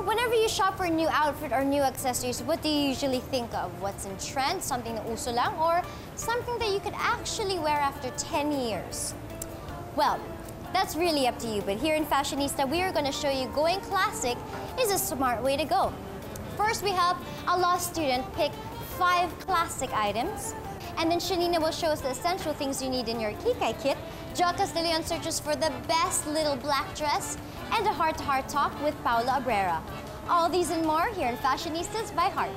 whenever you shop for a new outfit or new accessories, what do you usually think of? What's in trend, something na uso lang, or something that you could actually wear after 10 years? Well, that's really up to you, but here in Fashionista, we are going to show you going classic is a smart way to go. First, we help a law student pick 5 classic items, and then Shanina will show us the essential things you need in your Kikay kit. Jocas De Leon searches for the best little black dress, and a heart-to-heart talk with Paolo Abrera. All these and more here in Fashionistas by Heart.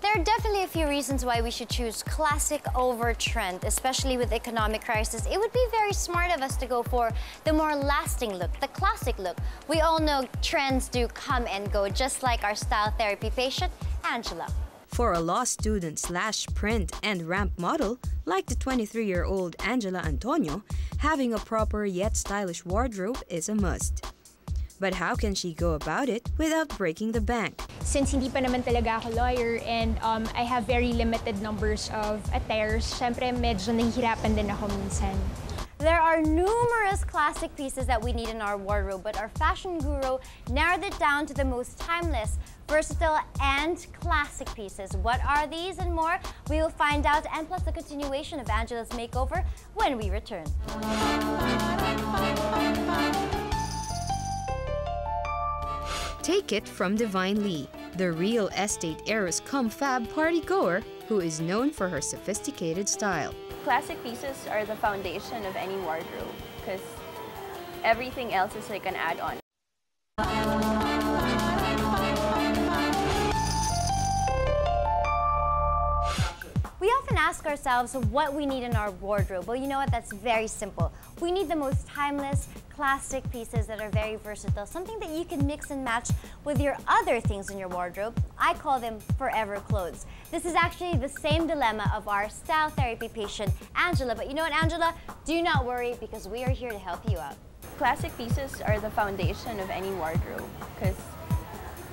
There are definitely a few reasons why we should choose classic over trend, especially with the economic crisis. It would be very smart of us to go for the more lasting look, the classic look. We all know trends do come and go, just like our style therapy patient, Angela. For a law student / print and ramp model, like the 23-year-old Angela Antonio, having a proper yet stylish wardrobe is a must. But how can she go about it without breaking the bank? Since hindi pa naman talaga ako lawyer and I have very limited numbers of attires, syempre medyo nahihirapan din ako minsan. There are numerous classic pieces that we need in our wardrobe, but our fashion guru narrowed it down to the most timeless, versatile, and classic pieces. What are these and more? We will find out, and plus the continuation of Angela's makeover when we return. Take it from Divine Lee, the real estate heiress cum fab party-goer who is known for her sophisticated style. Classic pieces are the foundation of any wardrobe because everything else is like an add-on. We often ask ourselves what we need in our wardrobe. Well, you know what? That's very simple. We need the most timeless, classic pieces that are very versatile, something that you can mix and match with your other things in your wardrobe. I call them forever clothes. This is actually the same dilemma of our style therapy patient, Angela. But you know what, Angela? Do not worry, because we are here to help you out. Classic pieces are the foundation of any wardrobe because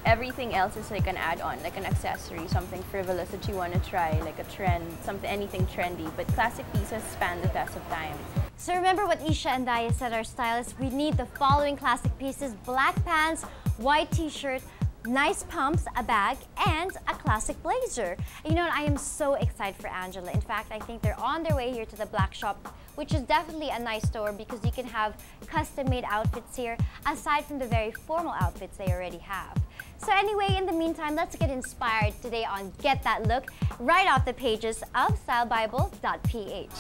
everything else is like an add-on, like an accessory, something frivolous that you want to try, like a trend, anything trendy. But classic pieces span the test of time. So remember what Isha and Daya said, our stylists, we need the following classic pieces: black pants, white t-shirt, nice pumps, a bag, and a classic blazer. And you know what? I am so excited for Angela. In fact, I think they're on their way here to the Black Shop, which is definitely a nice store because you can have custom-made outfits here aside from the very formal outfits they already have. So anyway, in the meantime, let's get inspired today on Get That Look right off the pages of stylebible.ph.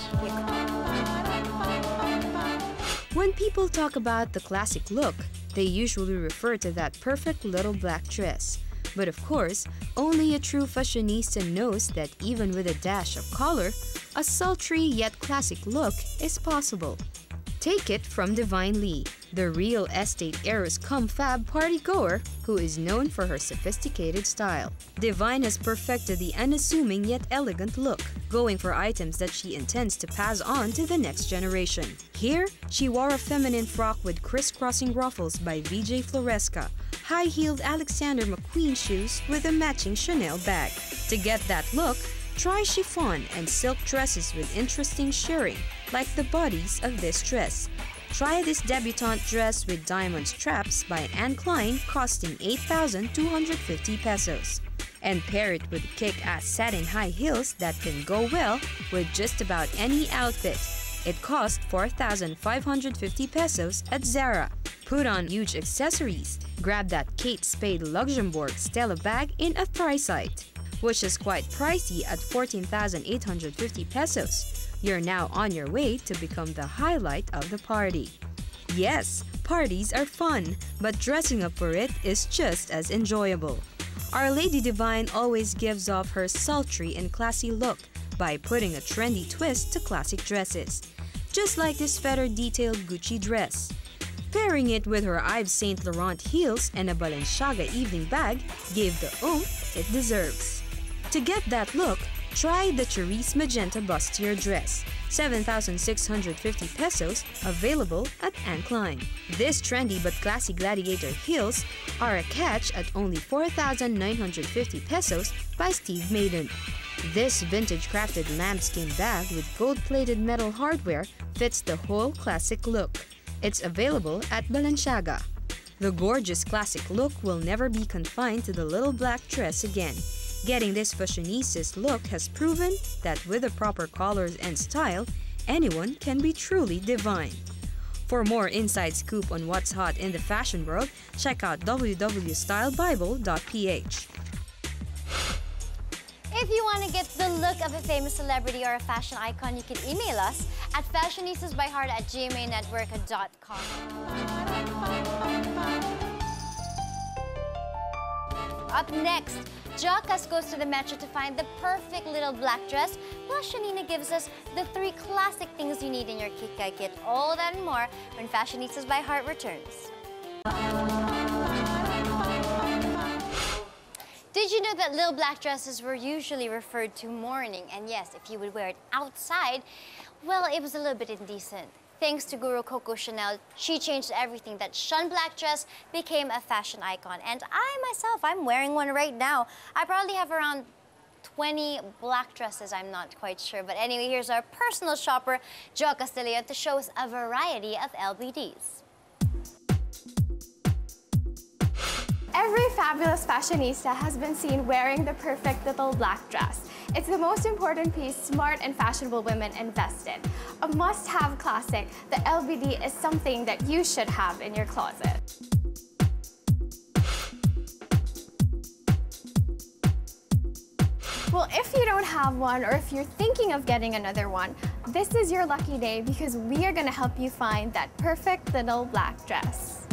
When people talk about the classic look, they usually refer to that perfect little black dress. But of course, only a true fashionista knows that even with a dash of color, a sultry yet classic look is possible. Take it from Divine Lee, the real estate heiress cum fab party-goer who is known for her sophisticated style. Divine has perfected the unassuming yet elegant look, going for items that she intends to pass on to the next generation. Here, she wore a feminine frock with crisscrossing ruffles by VJ Floresca, high-heeled Alexander McQueen shoes with a matching Chanel bag. To get that look, try chiffon and silk dresses with interesting shirring, like the bodies of this dress. Try this debutante dress with diamond straps by Anne Klein, costing 8,250 pesos. And pair it with kick-ass satin high heels that can go well with just about any outfit. It cost 4,550 pesos at Zara. Put on huge accessories. Grab that Kate Spade Luxembourg Stella bag in a price site, which is quite pricey at 14,850 pesos. you're now on your way to become the highlight of the party. Yes, parties are fun, but dressing up for it is just as enjoyable. Our Lady Divine always gives off her sultry and classy look by putting a trendy twist to classic dresses, just like this feather-detailed Gucci dress. Pairing it with her Yves Saint Laurent heels and a Balenciaga evening bag gave the oomph it deserves. To get that look, try the Cerise Magenta bustier dress, 7,650 pesos, available at Anne Klein. This trendy but classy gladiator heels are a catch at only 4,950 pesos by Steve Madden. This vintage crafted lambskin bag with gold-plated metal hardware fits the whole classic look. It's available at Balenciaga. The gorgeous classic look will never be confined to the little black dress again. Getting this Fashionistas look has proven that with the proper colors and style, anyone can be truly divine. For more inside scoop on what's hot in the fashion world, check out www.stylebible.ph. If you want to get the look of a famous celebrity or a fashion icon, you can email us at fashionistasbyheart@gmanetwork.com. Up next, Jocas goes to the metro to find the perfect little black dress, while Shanina gives us the 3 classic things you need in your Kikay kit. All that and more when Fashionistas by Heart returns. Did you know that little black dresses were usually referred to mourning? And yes, if you would wear it outside, well, it was a little bit indecent. Thanks to Guru Coco Chanel, she changed everything. That Shun black dress became a fashion icon. And I myself, I'm wearing one right now. I probably have around 20 black dresses, I'm not quite sure. But anyway, here's our personal shopper, Jocas De Leon, to show us a variety of LBDs. Every fabulous fashionista has been seen wearing the perfect little black dress. It's the most important piece smart and fashionable women invest in. A must-have classic, the LBD is something that you should have in your closet. Well, if you don't have one, or if you're thinking of getting another one, this is your lucky day because we are going to help you find that perfect little black dress.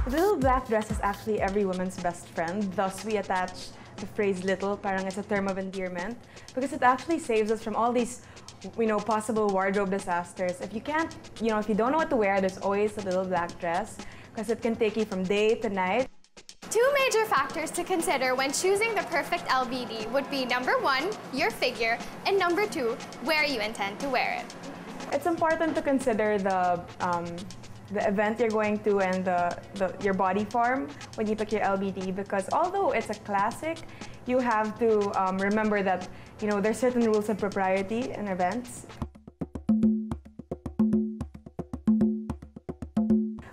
The little black dress is actually every woman's best friend. Thus, we attach the phrase little, parang it's a term of endearment, because it actually saves us from all these, possible wardrobe disasters. If you can't, if you don't know what to wear, there's always a little black dress, because it can take you from day to night. 2 major factors to consider when choosing the perfect LBD would be number 1, your figure, and number 2, where you intend to wear it. It's important to consider the event you're going to and your body form when you pick your LBD, because although it's a classic, you have to remember that there's certain rules of propriety in events.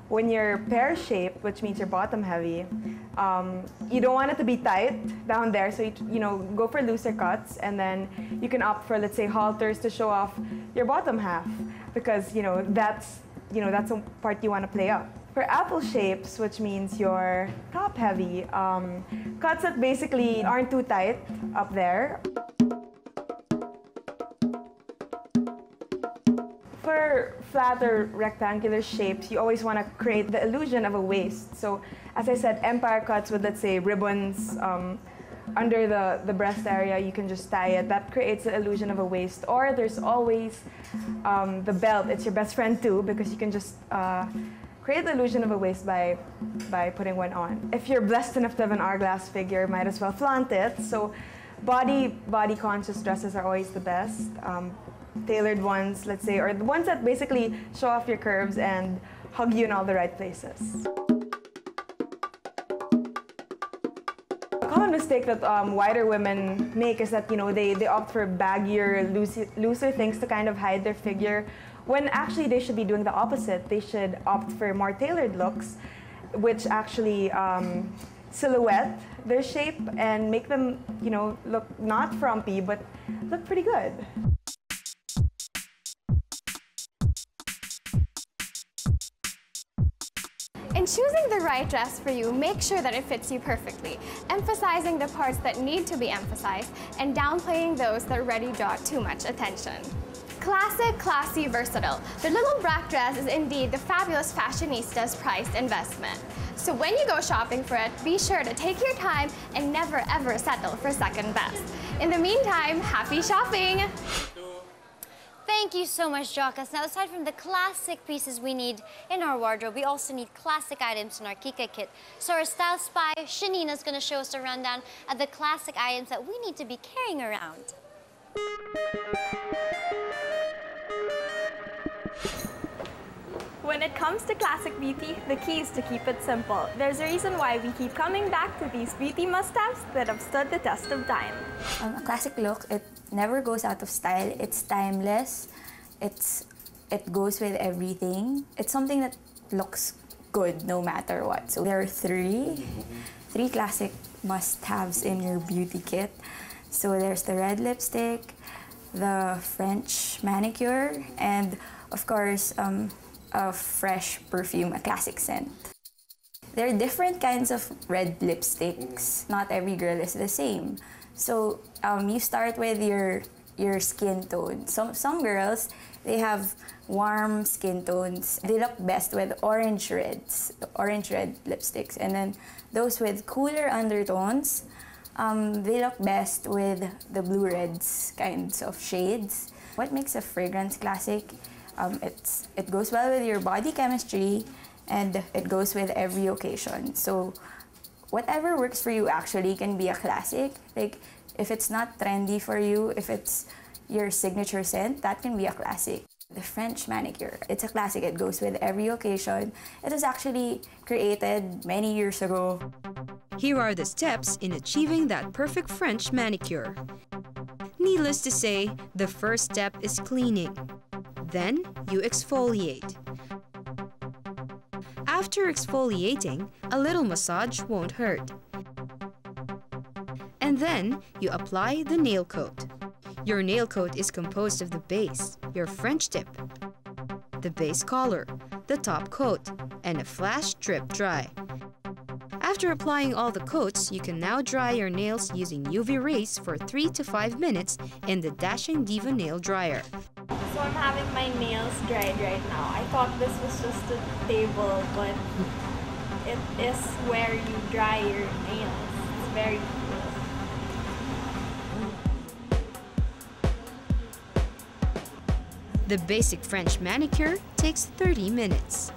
When you're pear-shaped, which means you're bottom-heavy, you don't want it to be tight down there, so you go for looser cuts, and then you can opt for, let's say, halters to show off your bottom half, because that's a part you want to play up. For apple shapes, which means you're top-heavy, cuts that basically aren't too tight up there. For flat or rectangular shapes, you always want to create the illusion of a waist. So, as I said, empire cuts with, let's say, ribbons under the breast area, you can just tie it. That creates the illusion of a waist. Or there's always the belt. It's your best friend too, because you can just create the illusion of a waist by putting one on. If you're blessed enough to have an hourglass figure, might as well flaunt it. So body-conscious dresses are always the best. Tailored ones, let's say, or the ones that basically show off your curves and hug you in all the right places. A common mistake that wider women make is that they opt for baggier, looser things to kind of hide their figure, when actually they should be doing the opposite. They should opt for more tailored looks, which actually silhouette their shape and make them, you know, look not frumpy, but look pretty good. In choosing the right dress for you, make sure that it fits you perfectly, emphasizing the parts that need to be emphasized and downplaying those that already draw too much attention. Classic, classy, versatile. The little black dress is indeed the fabulous Fashionistas priced investment. So when you go shopping for it, be sure to take your time and never ever settle for second best. In the meantime, happy shopping! Thank you so much, Jocas. Now, aside from the classic pieces we need in our wardrobe, we also need classic items in our Kika kit. So our style spy, Shanina, is going to show us a rundown of the classic items that we need to be carrying around. When it comes to classic beauty, the key is to keep it simple. There's a reason why we keep coming back to these beauty must-haves that have stood the test of time. A classic look, it never goes out of style. It's timeless. It goes with everything. It's something that looks good no matter what. So there are three classic must-haves in your beauty kit. So there's the red lipstick, the French manicure, and of course, a fresh perfume, a classic scent. There are different kinds of red lipsticks. Not every girl is the same. So you start with your skin tone. Some girls, they have warm skin tones. They look best with orange red lipsticks. And then those with cooler undertones, they look best with the blue reds kinds of shades. What makes a fragrance classic? It goes well with your body chemistry, and it goes with every occasion. So whatever works for you actually can be a classic. Like if it's not trendy for you, if it's your signature scent, that can be a classic. The French manicure, it's a classic. It goes with every occasion. It was actually created many years ago. Here are the steps in achieving that perfect French manicure. Needless to say, the first step is cleaning. Then you exfoliate. After exfoliating, a little massage won't hurt. And then you apply the nail coat. Your nail coat is composed of the base, your French tip, the base color, the top coat, and a flash drip dry. After applying all the coats, you can now dry your nails using UV rays for 3 to 5 minutes in the Dashing Diva nail dryer. So I'm having my nails dried right now. I thought this was just a table, but it is where you dry your nails. It's very cool. The basic French manicure takes 30 minutes.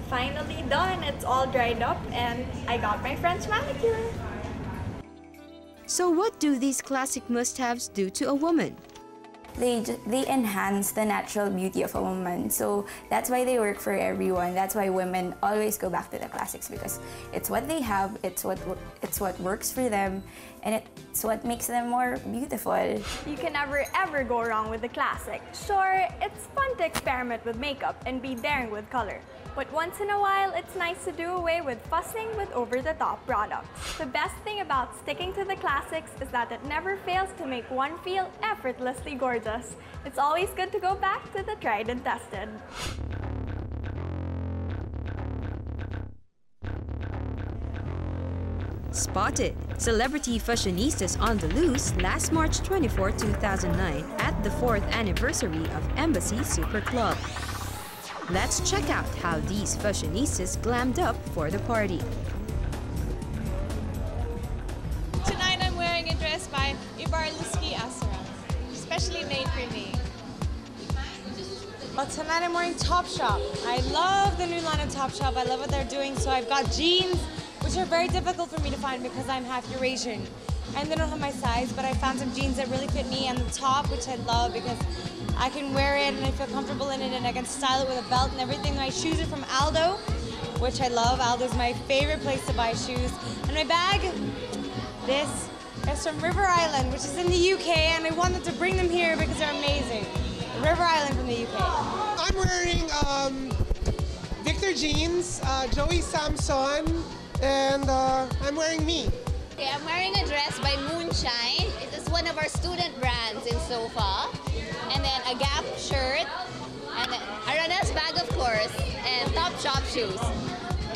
Finally done. It's all dried up and I got my French manicure. So what do these classic must-haves do to a woman? They enhance the natural beauty of a woman. So that's why they work for everyone. That's why women always go back to the classics, because it's what they have, it's what works for them, and it's what makes them more beautiful. You can never ever go wrong with the classic. Sure, it's fun to experiment with makeup and be daring with color. But once in a while, it's nice to do away with fussing with over-the-top products. The best thing about sticking to the classics is that it never fails to make one feel effortlessly gorgeous. It's always good to go back to the tried and tested. Spotted! Celebrity Fashionistas on the loose last March 24, 2009 at the 4th anniversary of Embassy Super Club. Let's check out how these Fashionistas glammed up for the party. Tonight I'm wearing a dress by Ibarluski Asura, specially made for me. Well, tonight I'm wearing Topshop. I love the new line of Topshop. I love what they're doing. So I've got jeans, which are very difficult for me to find because I'm half Eurasian. And they don't have my size, but I found some jeans that really fit me, and the top, which I love because I can wear it and I feel comfortable in it, and I can style it with a belt and everything. My shoes are from Aldo, which I love. Aldo's my favorite place to buy shoes. And my bag, this is from River Island, which is in the UK, and I wanted to bring them here because they're amazing. River Island from the UK. I'm wearing Victor jeans, Joey Samson, And I'm wearing me. Okay, I'm wearing a dress by Moonshine. It is one of our student brands in Sofa. And then a Gap shirt, and then Aranas bag, of course, and Topshop shoes.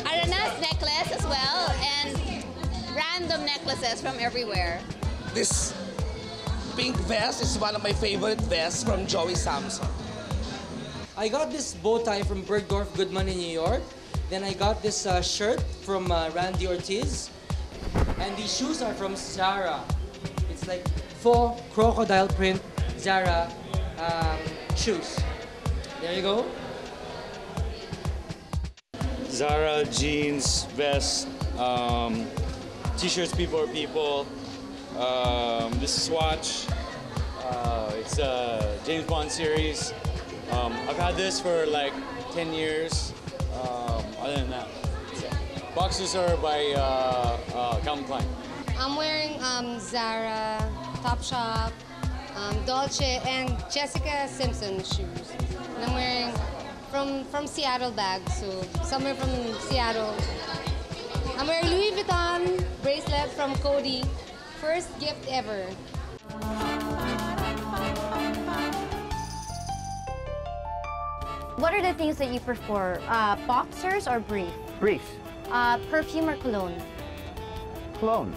Aranas necklace as well, and random necklaces from everywhere. This pink vest is one of my favorite vests from Joey Samson. I got this bow tie from Bergdorf Goodman in New York. Then I got this shirt from Randy Ortiz. And these shoes are from Zara. It's like faux crocodile print Zara shoes. There you go. Zara jeans, vest, t-shirts, people are people. This is Swatch. It's a James Bond series. I've had this for like 10 years. Other than that, yeah. Boxers are by Calvin Klein. I'm wearing Zara, Topshop, Dolce, and Jessica Simpson shoes. And I'm wearing from Seattle bags, so somewhere from Seattle. I'm wearing Louis Vuitton bracelet from Cody. First gift ever. What are the things that you prefer? Boxers or brief? Brief. Perfume or cologne? Cologne.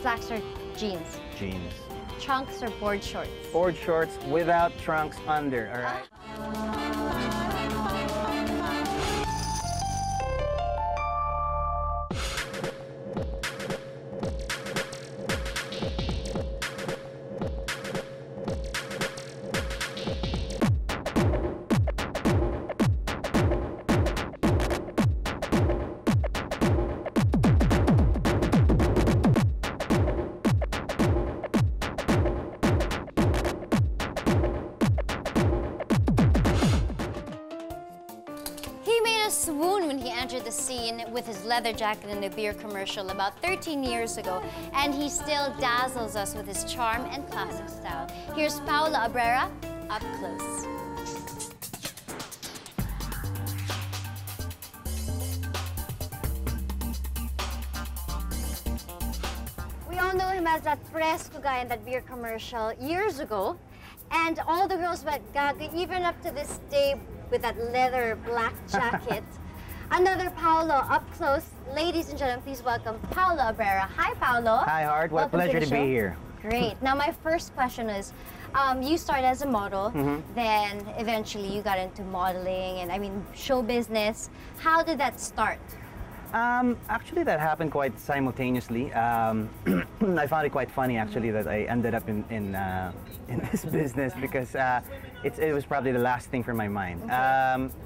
Slacks or jeans? Jeans. Trunks or board shorts? Board shorts without trunks under, all right? Swoon when he entered the scene with his leather jacket in a beer commercial about 13 years ago, and he still dazzles us with his charm and classic style. Here's Paolo Abrera, up close. We all know him as that fresco guy in that beer commercial years ago, and all the girls went gaga, even up to this day, with that leather black jacket. Another Paolo up close. Ladies and gentlemen, please welcome Paolo Abrera. Hi, Paolo. Hi, Hart. What a pleasure to be here. Great. Now, my first question is, you started as a model, then eventually you got into modeling and, I mean, show business. How did that start? Actually, that happened quite simultaneously. I found it quite funny, actually, that I ended up in this business because it was probably the last thing from my mind.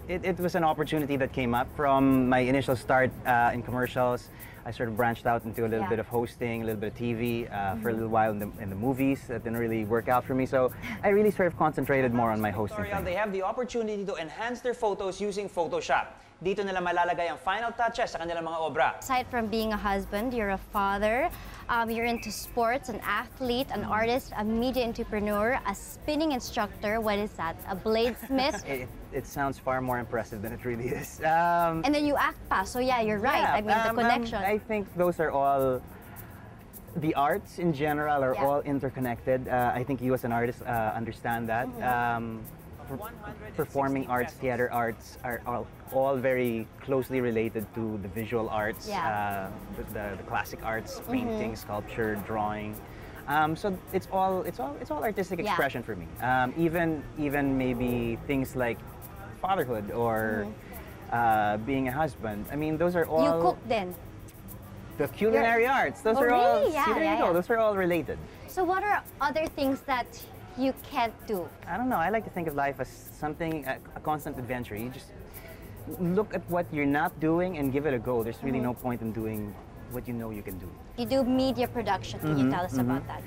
It was an opportunity that came up from my initial start in commercials. I sort of branched out into a little bit of hosting, a little bit of TV for a little while in the movies. That didn't really work out for me, so I really sort of concentrated more on my hosting thing. They have the opportunity to enhance their photos using Photoshop. Dito nila malalagay ang final touches sa kanilang mga obra. Aside from being a husband, you're a father, you're into sports, an athlete, an artist, a media entrepreneur, a spinning instructor. What is that? A bladesmith? It sounds far more impressive than it really is. And then you act pa, so yeah, you're right. Yeah, I mean, the connection. I think those are all, the arts in general are all interconnected. I think you as an artist understand that. Performing arts, theater arts are all very closely related to the visual arts, the classic arts, painting, sculpture, drawing. So it's all artistic expression for me. Even maybe things like fatherhood or being a husband. I mean, those are all. You cook then. The culinary arts. Those are all. See, there you go. Those are all related. So what are other things that you can't do? I don't know. I like to think of life as something, a constant adventure. You just look at what you're not doing and give it a go. There's really no point in doing what you know you can do. You do media production. Can you tell us about that?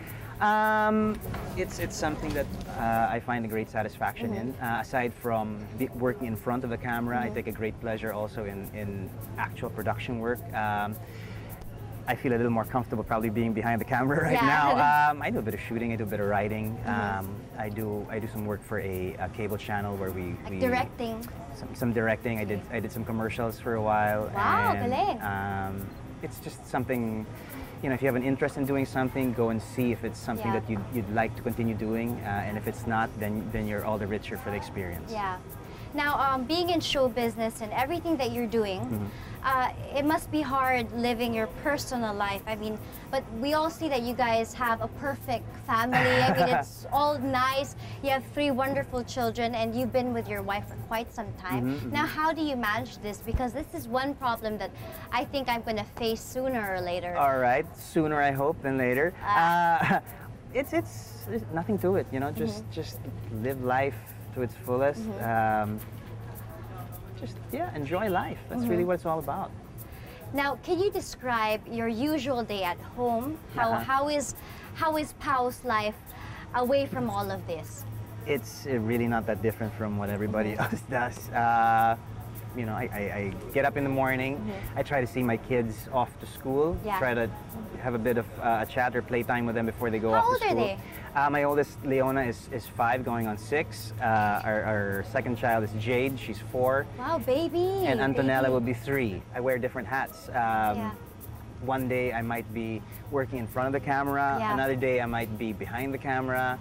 It's something that I find a great satisfaction in. Aside from working in front of the camera, I take a great pleasure also in actual production work. I feel a little more comfortable probably being behind the camera right now. I do a bit of shooting, I do a bit of writing. I do some work for a cable channel where we directing. Some directing. I did some commercials for a while. Wow, and, galing. it's just something, you know, if you have an interest in doing something, go and see if it's something that you'd like to continue doing, and if it's not, then you're all the richer for the experience. Yeah. Now, being in show business and everything that you're doing, it must be hard living your personal life. I mean, but we all see that you guys have a perfect family. I mean, it's all nice. You have 3 wonderful children, and you've been with your wife for quite some time. Now, how do you manage this? Because this is one problem that I think I'm going to face sooner or later. All right, sooner I hope than later. It's nothing to it, you know. Just live life to its fullest. Just enjoy life. That's really what it's all about. Now, can you describe your usual day at home? How is Pao's life away from all of this? It's really not that different from what everybody else does. You know, I get up in the morning. I try to see my kids off to school. Try to have a bit of a chat or playtime with them before they go off to school. How old are they? My oldest, Leona, is 5, going on 6. Our second child is Jade. She's 4. Wow, baby! And Antonella will be 3. I wear different hats. One day I might be working in front of the camera. Another day I might be behind the camera.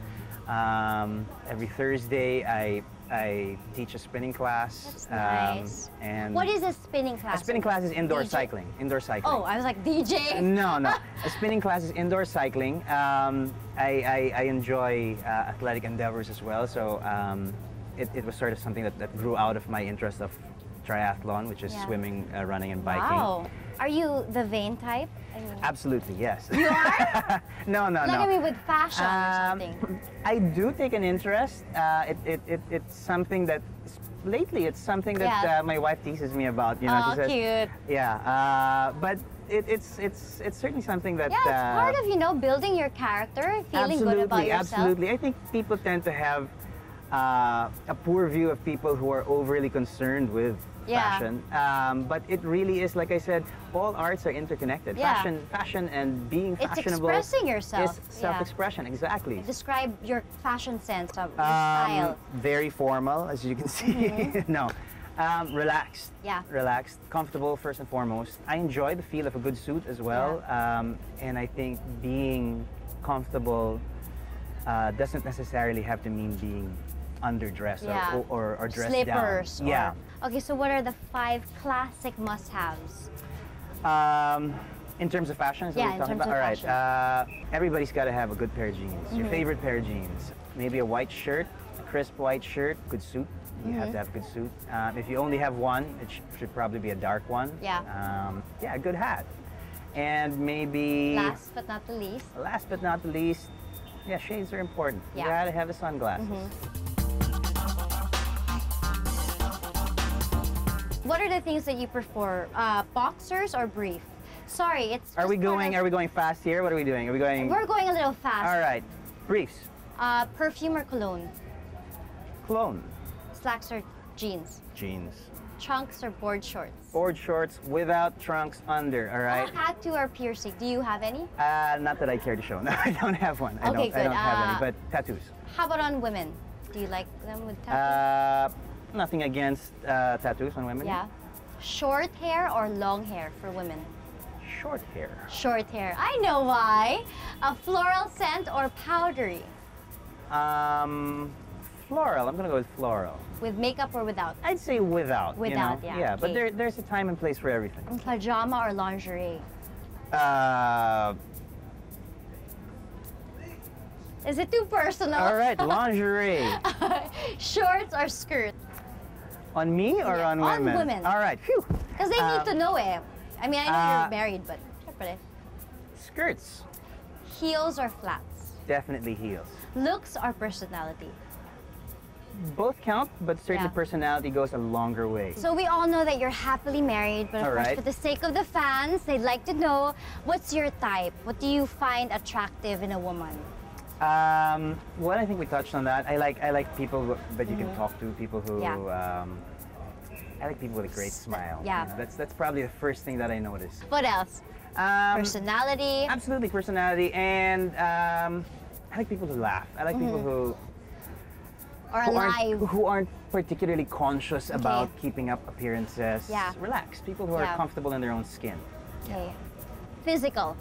Every Thursday I teach a spinning class. That's nice. And what is a spinning class? A spinning class is indoor cycling. Indoor cycling. Oh, I was like DJ. No. A spinning class is indoor cycling. I enjoy athletic endeavors as well, so it was sort of something that grew out of my interest of triathlon, which is swimming, running, and biking. Wow. Are you the vain type? I mean, absolutely, yes. You are? No. Look at me with fashion or something. I do take an interest. It's something that lately it's something that my wife teases me about. You know, she says, cute. Yeah, but it's certainly something that it's part of building your character, feeling good about yourself. Absolutely. I think people tend to have a poor view of people who are overly concerned with fashion, but it really is, like I said, all arts are interconnected. Fashion and being fashionable. It's expressing yourself. Is self-expression, exactly. Describe your fashion sense, your style. Very formal, as you can see. No, relaxed. Relaxed, comfortable first and foremost. I enjoy the feel of a good suit as well, and I think being comfortable doesn't necessarily have to mean being underdressed or dressed Slippers down. Okay, so what are the 5 classic must-haves? In terms of fashion, is what we're talking about? All right, everybody's got to have a good pair of jeans. Your favorite pair of jeans. Maybe a white shirt, a crisp white shirt, good suit. You have to have a good suit. If you only have one, it should probably be a dark one. A good hat. And maybe... Last but not the least. Last but not the least, shades are important. You got to have the sunglasses. What are the things that you prefer? Boxers or brief? Sorry, it's. Are we going fast here? What are we doing? Are we going? We're going a little fast. All right, briefs. Perfume or cologne? Cologne. Slacks or jeans? Jeans. Trunks or board shorts? Board shorts without trunks under. All right. Tattoo or piercing? Do you have any? Not that I care to show. No, I don't have one. I don't have any. But tattoos. How about on women? Do you like them with tattoos? Nothing against tattoos on women. Yeah. Short hair or long hair for women? Short hair. Short hair. I know why. A floral scent or powdery? Floral. I'm gonna go with floral. With makeup or without? I'd say without. Without, Yeah, but there's a time and place for everything. Pajama or lingerie? Is it too personal? All right, lingerie. Shorts or skirt? On me or on women? On women. All right, phew. Because they need to know it. I mean, I know you're married, but... Skirts. Heels or flats? Definitely heels. Looks or personality? Both count, but certainly personality goes a longer way. So we all know that you're happily married, but of course, for the sake of the fans, they'd like to know, what's your type? What do you find attractive in a woman? Well, I think we touched on that. I like people that you can talk to, people who I like people with a great smile. Yeah. You know, that's probably the first thing that I notice. What else? Personality. Absolutely, personality, and I like people who laugh. I like people who aren't particularly conscious about keeping up appearances. Yeah. Relax. People who are comfortable in their own skin. Okay. Physical.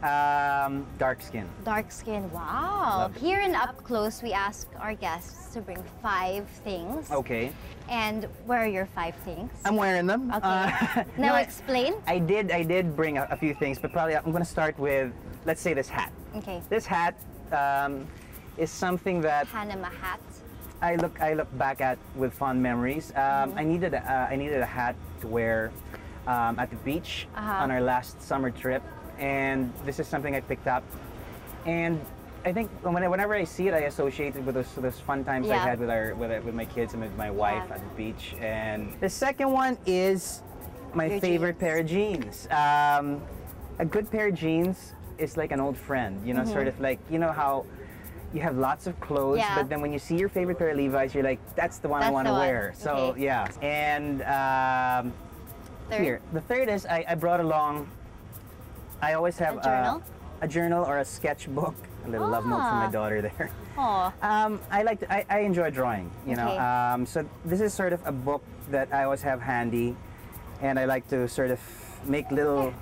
Dark skin. Dark skin, wow. Here in Up Close, we ask our guests to bring 5 things. Okay. And where are your 5 things? I'm wearing them. Okay. Now explain. I did bring a few things, but probably I'm going to start with, let's say, this hat. Okay. This hat is something that Panama hat. I look back at with fond memories. I needed a hat to wear at the beach on our last summer trip, and this is something I picked up. And I think whenever I see it, I associate it with those fun times I had with my kids and with my wife at the beach. And the second one is my favorite pair of jeans. A good pair of jeans is like an old friend, you know, sort of like, you know how you have lots of clothes, but then when you see your favorite pair of Levi's, you're like, that's the one I want to wear. So yeah. And here, the third is I brought along, I always have a journal or a sketchbook. A little love note from my daughter there. I enjoy drawing, you know. So this is sort of a book that I always have handy, and I like to sort of make little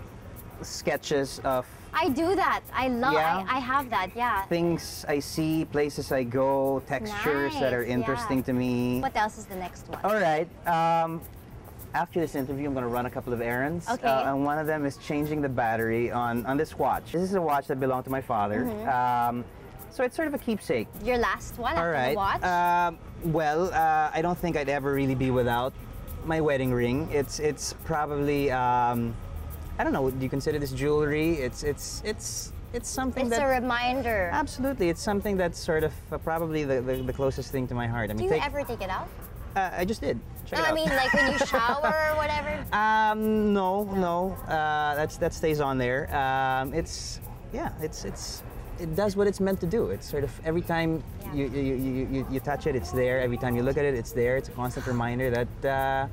sketches of. I do that. I love. I have that. Yeah. Things I see, places I go, textures that are interesting to me. What else is the next one? All right. After this interview, I'm going to run a couple of errands. Okay. And one of them is changing the battery on this watch. This is a watch that belonged to my father. So it's sort of a keepsake. Your last one All right. the watch? Well, I don't think I'd ever really be without my wedding ring. It's probably, I don't know, do you consider this jewelry? It's something It's a reminder. Absolutely. It's something that's sort of probably the closest thing to my heart. I mean, do you ever take it out? I just did. Check it out. I mean, like when you shower or whatever? No. That stays on there. It does what it's meant to do. It's sort of every time you touch it, it's there. Every time you look at it, it's there. It's a constant reminder that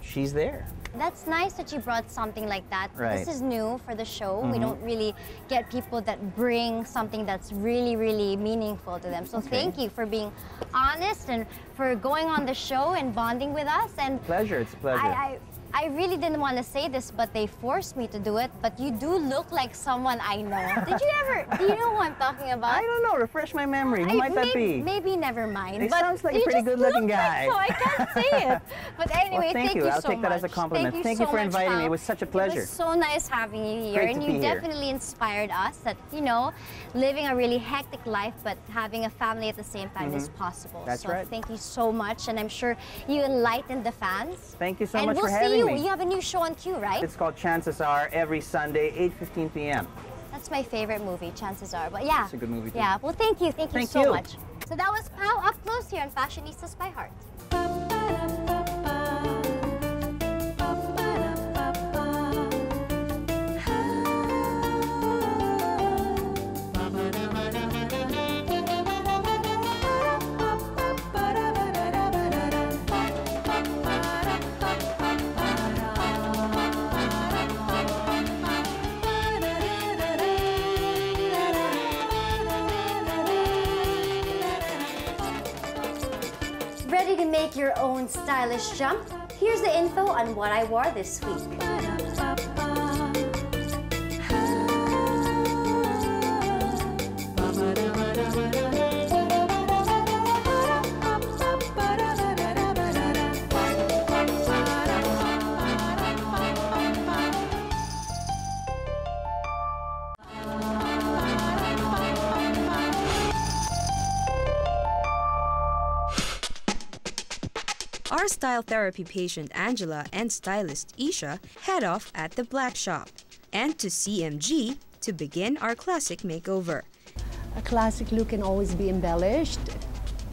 she's there. That's nice that you brought something like that. Right. This is new for the show. We don't really get people that bring something that's really, really meaningful to them. So thank you for being honest and for going on the show and bonding with us. And pleasure. It's a pleasure. I really didn't want to say this, but they forced me to do it. But you do look like someone I know. Do you know who I'm talking about? I don't know. Refresh my memory. Who might that be? Maybe never mind. It but sounds like a pretty good-looking guy. So I can't say it. But anyway, well, thank you. so I'll take that as a compliment. Thank you for inviting me. It was such a pleasure. It was so nice having you here. Great and to you be here. definitely inspired us that, you know, living a really hectic life, but having a family at the same time is possible. That's so right. Thank you so much. And I'm sure you enlightened the fans. Thank you so much we'll for having me. And we'll see you. You have a new show on Q, right? It's called Chances Are, every Sunday, 8:15 p.m. That's my favorite movie, Chances Are. But yeah. It's a good movie too. Yeah. Well, thank you. Thank you so much. So that was Pao Up Close here on Fashionistas by Heart. Ready to make your own stylish jump? Here's the info on what I wore this week. Our style therapy patient Angela and stylist Isha head off at the Black Shop and to CMG to begin our classic makeover. A classic look can always be embellished,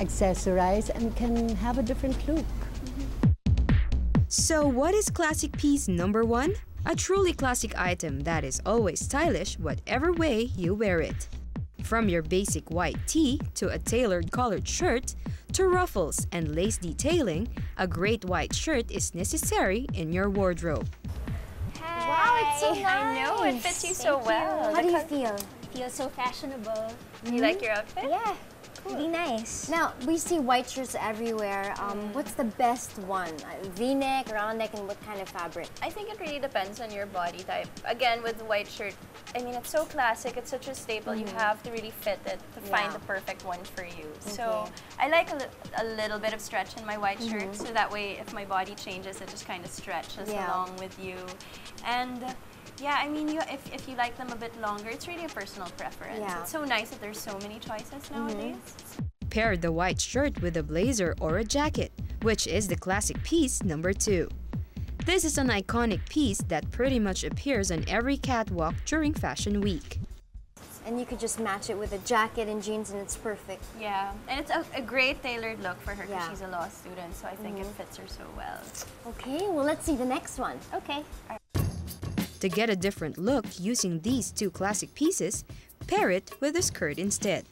accessorized, and can have a different look. So what is classic piece number 1? A truly classic item that is always stylish whatever way you wear it. From your basic white tee to a tailored colored shirt to ruffles and lace detailing, a great white shirt is necessary in your wardrobe. Wow, it's so nice. I know, it fits you so well. How do you feel? I feel so fashionable. You like your outfit? Yeah. Really nice. Now, we see white shirts everywhere. What's the best one? V-neck, round neck, and what kind of fabric? I think it really depends on your body type. Again, with the white shirt, I mean, it's so classic, it's such a staple, you have to really fit it to find the perfect one for you. So I like a little bit of stretch in my white shirt, so that way if my body changes, it just kind of stretches along with you. And yeah, I mean, if you like them a bit longer, it's really a personal preference. Yeah. It's so nice that there's so many choices nowadays. Pair the white shirt with a blazer or a jacket, which is the classic piece number 2. This is an iconic piece that pretty much appears on every catwalk during Fashion Week. And you could just match it with a jacket and jeans and it's perfect. Yeah, and it's a great tailored look for her because she's a law student, so I think it fits her so well. Okay, well, let's see the next one. Okay. To get a different look using these 2 classic pieces, pair it with a skirt instead.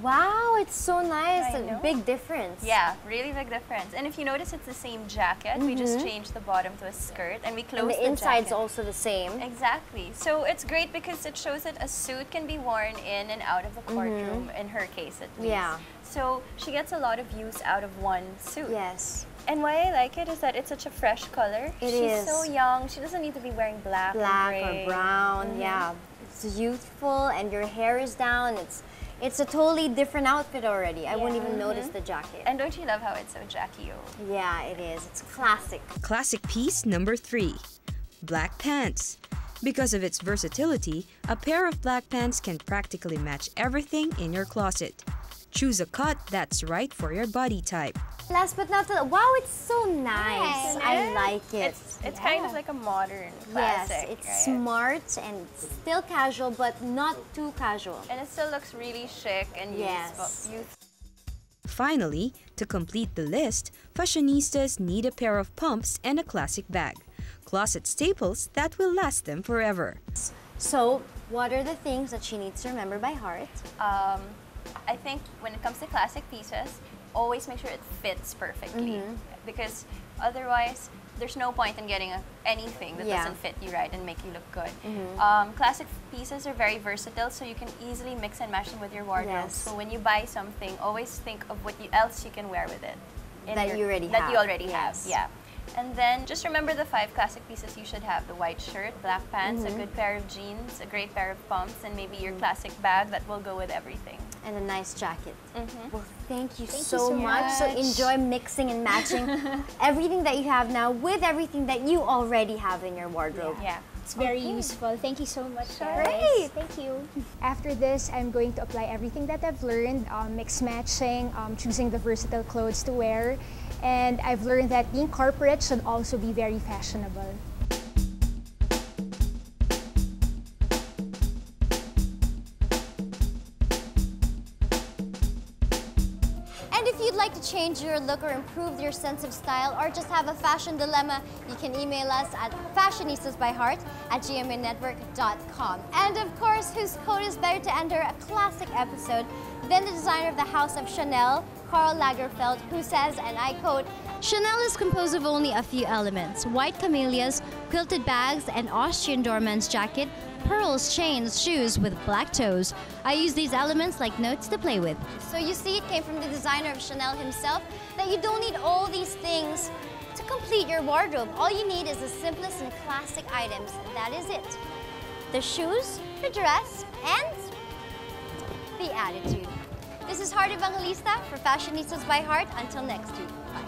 Wow, it's so nice. A big difference. Yeah, really big difference. And if you notice, it's the same jacket. We just changed the bottom to a skirt and we closed the inside's also the same. Exactly. So it's great because it shows that a suit can be worn in and out of the courtroom, in her case at least. Yeah. So she gets a lot of use out of one suit. Yes. And why I like it is that it's such a fresh color. She's so young. She doesn't need to be wearing black or brown. Yeah. It's youthful and your hair is down. It's a totally different outfit already. I wouldn't even notice the jacket. And don't you love how it's so Jackie-O? Yeah, it is. It's classic. Classic piece number 3. Black pants. Because of its versatility, a pair of black pants can practically match everything in your closet. Choose a cut that's right for your body type. Last but not least, wow, it's so nice. I like it. It's kind of like a modern classic. Yes, it's smart and still casual, but not too casual. And it still looks really chic and youthful. Finally, to complete the list, fashionistas need a pair of pumps and a classic bag. Closet staples that will last them forever. So, what are the things that she needs to remember by heart? I think when it comes to classic pieces, always make sure it fits perfectly because otherwise there's no point in getting anything that doesn't fit you right and make you look good. Classic pieces are very versatile, so you can easily mix and match them with your wardrobe. So when you buy something, always think of what else you can wear with it. That you already have. Yeah. And then just remember the 5 classic pieces you should have: the white shirt, black pants, a good pair of jeans, a great pair of pumps, and maybe your classic bag that will go with everything. And a nice jacket. Well, thank you so much. So enjoy mixing and matching everything that you have now with everything that you already have in your wardrobe. Yeah. It's very useful. Thank you so much, guys. Great. Thank you. After this, I'm going to apply everything that I've learned, mix matching, choosing the versatile clothes to wear. And I've learned that being corporate should also be very fashionable. And if you'd like to change your look or improve your sense of style or just have a fashion dilemma, you can email us at fashionistasbyheart@gmanetwork.com. And of course, whose code is better to enter a classic episode than the designer of the House of Chanel, Karl Lagerfeld, who says, and I quote, "Chanel is composed of only a few elements: white camellias, quilted bags, an Austrian doorman's jacket, pearls, chains, shoes with black toes. I use these elements like notes to play with." So you see, it came from the designer of Chanel himself that you don't need all these things to complete your wardrobe. All you need is the simplest and classic items, and that is it: the shoes, the dress, and the attitude. This is Heart Evangelista for Fashionistas by Heart. Until next week. Bye.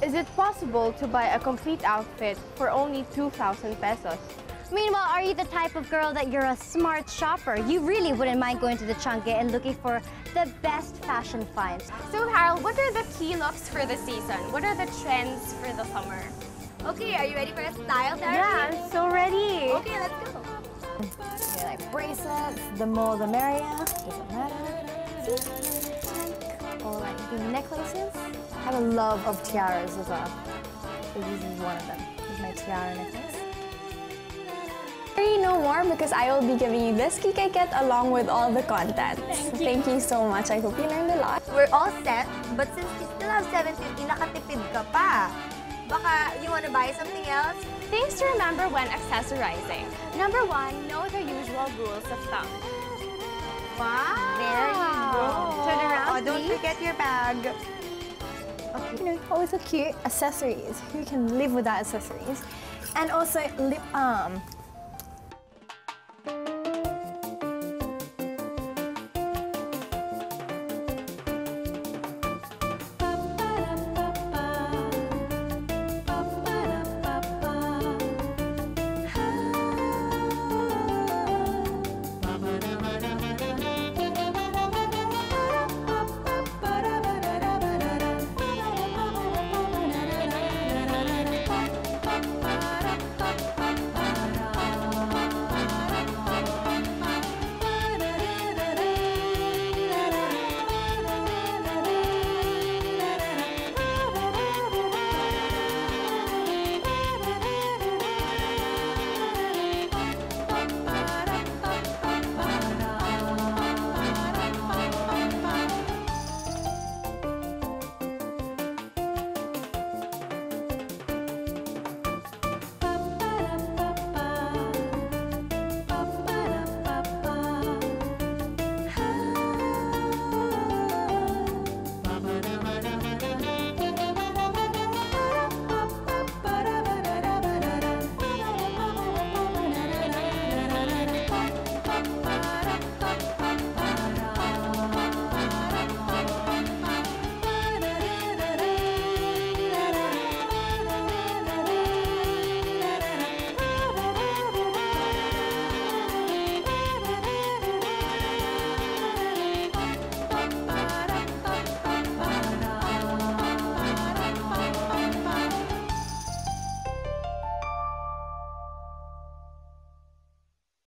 Is it possible to buy a complete outfit for only 2,000 pesos? Meanwhile, are you the type of girl that you're a smart shopper? You really wouldn't mind going to the Changge and looking for the best fashion finds. So, Harold, what are the key looks for the season? What are the trends for the summer? Okay, are you ready for a style therapy? Yeah, I'm so ready. Okay, let's go. Okay, like bracelets, the more the merrier, doesn't matter. Or like the necklaces. I have a love of tiaras as well. This is one of them. This is my tiara necklace. Worry no more because I will be giving you this kit along with all the content. Thank you so much. I hope you learned a lot. We're all set, but since you still have 750, nakatipid ka pa. Baka you want to buy something else? Things to remember when accessorizing. Number 1, know the usual rules of thumb. Wow. There you go. Turn around, Don't please. forget your bag. You know, always so cute accessories. Who can live without accessories? And also lip balm.